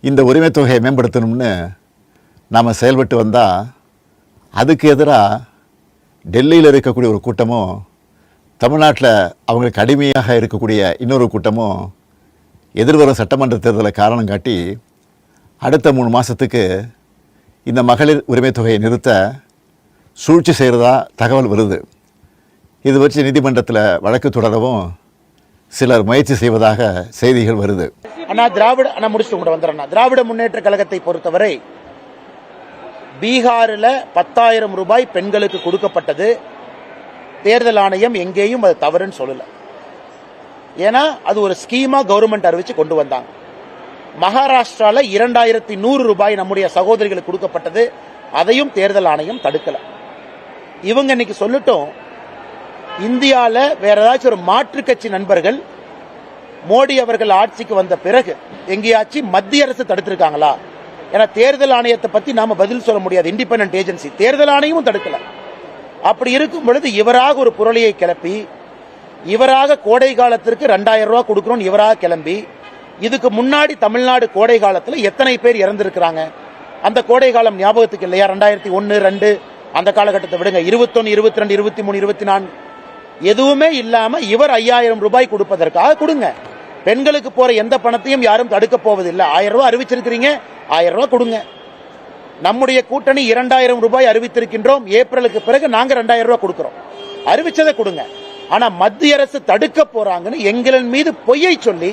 இந்த உரிமை தொகையை மேம்படுத்தணும்னு நாம் செயல்பட்டு வந்தால் அதுக்கு எதிராக டெல்லியில் இருக்கக்கூடிய ஒரு கூட்டமும் தமிழ்நாட்டில் அவங்களுக்கு அடிமையாக இருக்கக்கூடிய இன்னொரு கூட்டமும் எதிர்வரும் சட்டமன்ற தேர்தலை காரணம் காட்டி அடுத்த 3 மாதத்துக்கு இந்த மகளிர் உரிமை தொகையை நிறுத்த சூழ்ச்சி செய்கிறதா தகவல் வருது. இது வச்சு நீதிமன்றத்தில் வழக்கு தொடரவும் சிலர் முயற்சி செய்வதாக செய்திகள் வருது. திராவிட முன்னேற்ற கழகத்தை பொறுத்தவரை பீகாரில் 10,000 ரூபாய் பெண்களுக்கு கொடுக்கப்பட்டது. தேர்தல் ஆணையம் எங்கேயும் அது தவறுன்னு சொல்லல. ஏன்னா அது ஒரு ஸ்கீமா கவர்மெண்ட் அறிவிச்சு கொண்டு வந்தாங்க. மகாராஷ்டிரால 2,100 ரூபாய் நம்முடைய சகோதரிகளுக்கு கொடுக்கப்பட்டது. அதையும் தேர்தல் ஆணையம் தடுக்கல. இவங்க இன்னைக்கு சொல்லட்டும், இந்தியாவில் வேற ஏதாச்சும் ஒரு மாற்று கட்சி நண்பர்கள் மோடி அவர்கள் ஆட்சிக்கு வந்த பிறகு எங்கேயாச்சும் மத்திய அரசு தடுத்திருக்காங்களா? ஏன்னா தேர்தல் ஆணையத்தை பத்தி நாம பதில் சொல்ல முடியாது. இண்டிபெண்டன்ட் ஏஜென்சி, தேர்தல் ஆணையமும் தடுக்கல. அப்படி இருக்கும் பொழுது இவராக ஒரு புரளியை கிளப்பி, இவராக கோடை காலத்திற்கு 2,000 ரூபாய் கொடுக்கணும் இவராக கிளம்பி, இதுக்கு முன்னாடி தமிழ்நாடு கோடை காலத்தில் எத்தனை பேர் இறந்திருக்கிறாங்க? அந்த கோடை காலம் ஞாபகத்துக்கு இல்லையா? 2001, 2 அந்த காலகட்டத்தை விடுங்க. 21, 22, 23, 24 எதுவுமே இல்லாம இவர் 5,000 ரூபாய் கொடுப்பதற்காக கொடுங்க. பெண்களுக்கு போற எந்த பணத்தையும் யாரும் தடுக்க போவதில்லை. 1,000 ரூபாய் அறிவிச்சிருக்கிறீங்க, 1,000 ரூபாய் கொடுங்க. நம்முடைய கூட்டணி 2,000 ரூபாய் அறிவித்திருக்கின்றோம். ஏப்ரலுக்கு பிறகு நாங்க 2,000 ரூபாய் கொடுக்கிறோம். அறிவிச்சதை கொடுங்க. ஆனா மத்திய அரசு தடுக்க போறாங்கன்னு எங்களின் மீது பொய்யை சொல்லி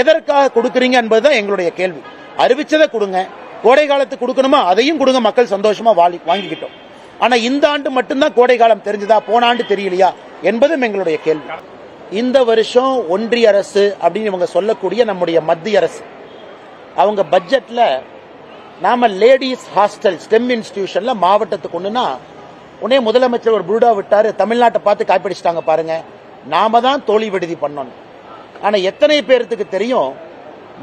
எதற்காக கொடுக்கறீங்க என்பதுதான் எங்களுடைய கேள்வி. அறிவிச்சதை கொடுங்க. கோடை காலத்துக்கு கொடுக்கணுமா அதையும் கொடுங்க. மக்கள் சந்தோஷமா வாங்கிக்கிட்டோம். ஆனா இந்த ஆண்டு மட்டும்தான் கோடை காலம் தெரிஞ்சதா, போன ஆண்டு தெரியலையா என்பதும் எங்களுடைய கேள்வி. இந்த வருஷம் ஒன்றிய அரசு அப்படின்னு இவங்க சொல்லக்கூடிய நம்முடைய மத்திய அரசு அவங்க பட்ஜெட்ல நாம லேடிஸ் ஹாஸ்டல் ஸ்டெம் இன்ஸ்டிடியூஷன்ல மாவட்டத்துக்கு ஒண்ணுனா உடனே முதலமைச்சர் ஒரு புருடா விட்டாரு. தமிழ்நாட்டை பார்த்து காப்பிடிச்சிட்டாங்க பாருங்க, நாம தான் தோழி விடுதி பண்ணோம். ஆனா எத்தனை பேருக்கு தெரியும்,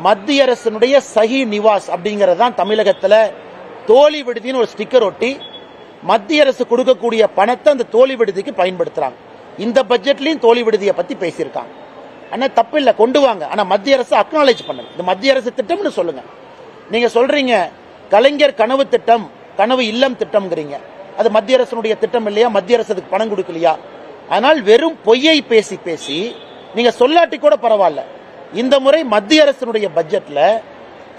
மத்திய அரசினுடைய சஹி நிவாஸ் அப்படிங்கறதான் தமிழகத்துல தோழி விடுதின்னு ஒரு ஸ்டிக்கர் ஒட்டி மத்திய அரசு கொடுக்கக்கூடிய பணத்தை அந்த தோழி விடுதிக்கு பயன்படுத்துறாங்க. இந்த பட்ஜெட்லயும் தோழி விடுதியை பத்தி பேசியிருக்காங்க. ஆனா தப்பு இல்ல, கொண்டு வாங்க. ஆனா மத்திய அரசு அக்னாலேஜ் பண்ணுங்க. இது மத்திய அரசு திட்டம்னு சொல்லுங்க. நீங்க சொல்றீங்க கலைஞர் கனவு திட்டம், கனவு இல்லம் திட்டம்ங்கிறீங்க. அது மத்திய அரசுடைய திட்டம் இல்லையா? மத்திய அரசு அதுக்கு பணம் கொடுக்கலையா? ஆனால் வெறும் பொய்யை பேசி பேசி நீங்க சொல்லாட்டி கூட பரவாயில்ல. இந்த முறை மத்திய அரசினுடைய பட்ஜெட்ல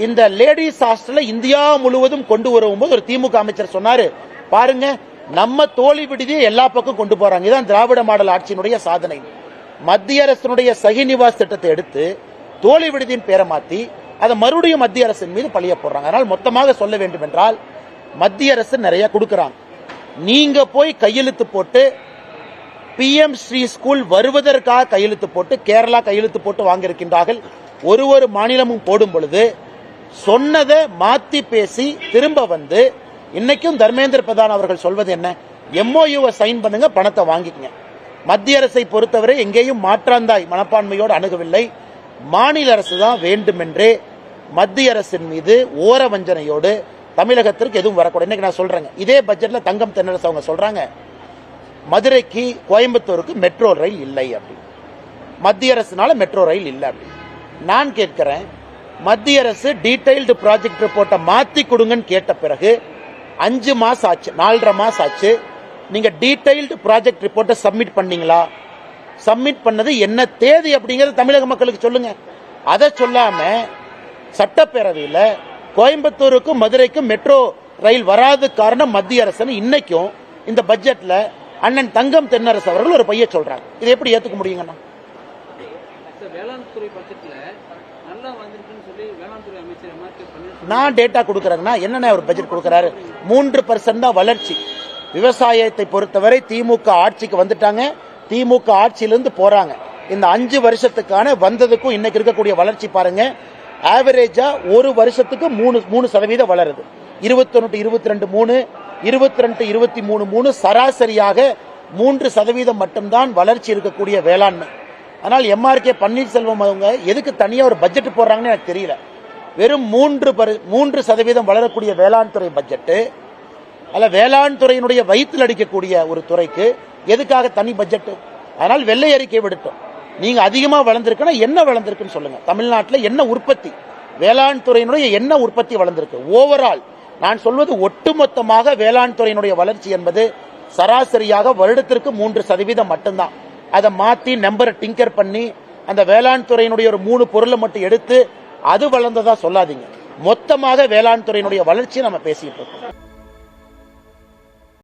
இந்த லேடிஸ் ஹாஸ்டல்ல இந்தியா முழுவதும் கொண்டு வரும்போது ஒரு திமுக அமைச்சர் சொன்னாரு, பாருங்க நம்ம தோழி விடுதியை எல்லா பக்கம் கொண்டு போறாங்க. இதான் திராவிட மாடல் ஆட்சியினுடைய சாதனை. மத்திய அரசினுடைய சஹி நிவாஸ் திட்டத்தை எடுத்து தோழி விடுதியின் பேரை மாத்தி அதை மறுபடியும் மத்திய அரசின் மீது பழிய போடுறாங்க. அதனால் மொத்தமாக சொல்ல வேண்டும் என்றால் மத்திய அரசு நிறைய கொடுக்கறாங்க. நீங்க போய் கையெழுத்து போட்டு PM ஸ்ரீ ஸ்கூல் வருவதற்காக கையெழுத்து போட்டு கேரளா கையெழுத்து போட்டு வாங்கியிருக்கின்றார்கள். ஒரு மாநிலமும் போடும் பொழுது சொன்னதை மாத்தி பேசி திரும்ப வந்து இன்னைக்கும் தர்மேந்திர பிரதான் அவர்கள் சொல்வது என்ன? MOU சைன் பண்ணுங்க, பணத்தை வாங்கிக்கங்க. மத்திய அரசை பொறுத்தவரை எங்கேயும் மாற்றாந்தாய் மனப்பான்மையோடு அணுகவில்லை. மாநில அரசு தான் வேண்டுமென்றே மத்திய அரசின் மீது ஓர வஞ்சனையோடு தமிழகத்திற்கு எதுவும் வரக்கூடாது. இன்னைக்கு நான் சொல்றேங்க, இதே பட்ஜெட்ல தங்கம் தென்னரசு அவங்க சொல்றாங்க மதுரைக்கு கோயம்புத்தூருக்கு மெட்ரோ ரயில் இல்லை அப்படி, மத்திய அரசுனால மெட்ரோ ரயில் இல்லை அப்படி. நான் கேட்கிறேன், மத்திய அரசு டீடைல்டு ப்ராஜெக்ட் ரிப்போர்ட்டை மாத்தி கொடுங்கன்னு கேட்ட பிறகு 5 மாசம் ஆச்சு, 4.5 மாசம் ஆச்சு. நீங்க டீடைல்டு ப்ராஜெக்ட் ரிப்போர்ட்டை சப்மிட் பண்ணீங்களா? சப்மிட் பண்ணது என்ன தேதி அப்படிங்கறது தமிழக மக்களுக்கு சொல்லுங்க. அதை சொல்லாம சட்டப்பேரவையில் கோயம்புத்தூருக்கும் மதுரைக்கும் மெட்ரோ ரயில் வராத காரணம் மத்திய அரசு இன்னைக்கும் இந்த பட்ஜெட்ல அண்ணன் தங்கம் தென்னரசு அவர்கள் ஒரு பைய சொல்றாங்க. இதை எப்படி ஏத்துக்க முடியுங்கண்ணா? நான் டேட்டா கொடுக்கறேன்னா என்னென்ன ஒரு பட்ஜெட் கொடுக்கறாரு? 3% தான் வளர்ச்சி. விவசாயத்தை பொறுத்தவரை திமுக ஆட்சிக்கு வந்துட்டாங்க, திமுக ஆட்சியிலிருந்து போறாங்க. இந்த 5 வருஷத்துக்கான வந்ததுக்கும் இன்னைக்கு இருக்கக்கூடிய வளர்ச்சி பாருங்க. ஆவரேஜா ஒரு வருஷத்துக்கு 3% வளருது. 21, 22, 3, 22, 23, 3 சராசரியாக 3% மட்டும்தான் வளர்ச்சி இருக்கக்கூடிய வேளாண்மை. ஆனால் MRK பன்னீர்செல்வம் அவங்க எதுக்கு தனியா ஒரு பட்ஜெட் போடுறாங்கன்னு எனக்கு தெரியல. வெறும் 3% வளரக்கூடிய வேளாண் துறை பட்ஜெட், அல்ல வேளாண் துறையினுடைய வயிற்றில் அடிக்கக்கூடிய ஒரு துறைக்கு எதுக்காக தனி பட்ஜெட்? அதனால் வெள்ளை அறிக்கை விடுத்தோம். நீங்க அதிகமா வளர்ந்திருக்குன்னா என்ன வளர்ந்திருக்குன்னு சொல்லுங்க. தமிழ்நாட்டில் என்ன உற்பத்தி? வேளாண் துறையினுடைய என்ன உற்பத்தி வளர்ந்திருக்கு ஓவரால். நான் சொல்வது ஒட்டுமொத்தமாக வேளாண் துறையினுடைய வளர்ச்சி என்பது சராசரியாக வருடத்திற்கு 3% மட்டும்தான். அதை மாத்தி நம்பரை டிங்கர் பண்ணி அந்த வேளாண் துறையினுடைய ஒரு 3 பொருளை மட்டும் எடுத்து அது வளர்ந்ததா சொல்லாதீங்க. மொத்தமாக வேளாண் துறையினுடைய வளர்ச்சியை நம்ம பேசிட்டு இருக்கோம்.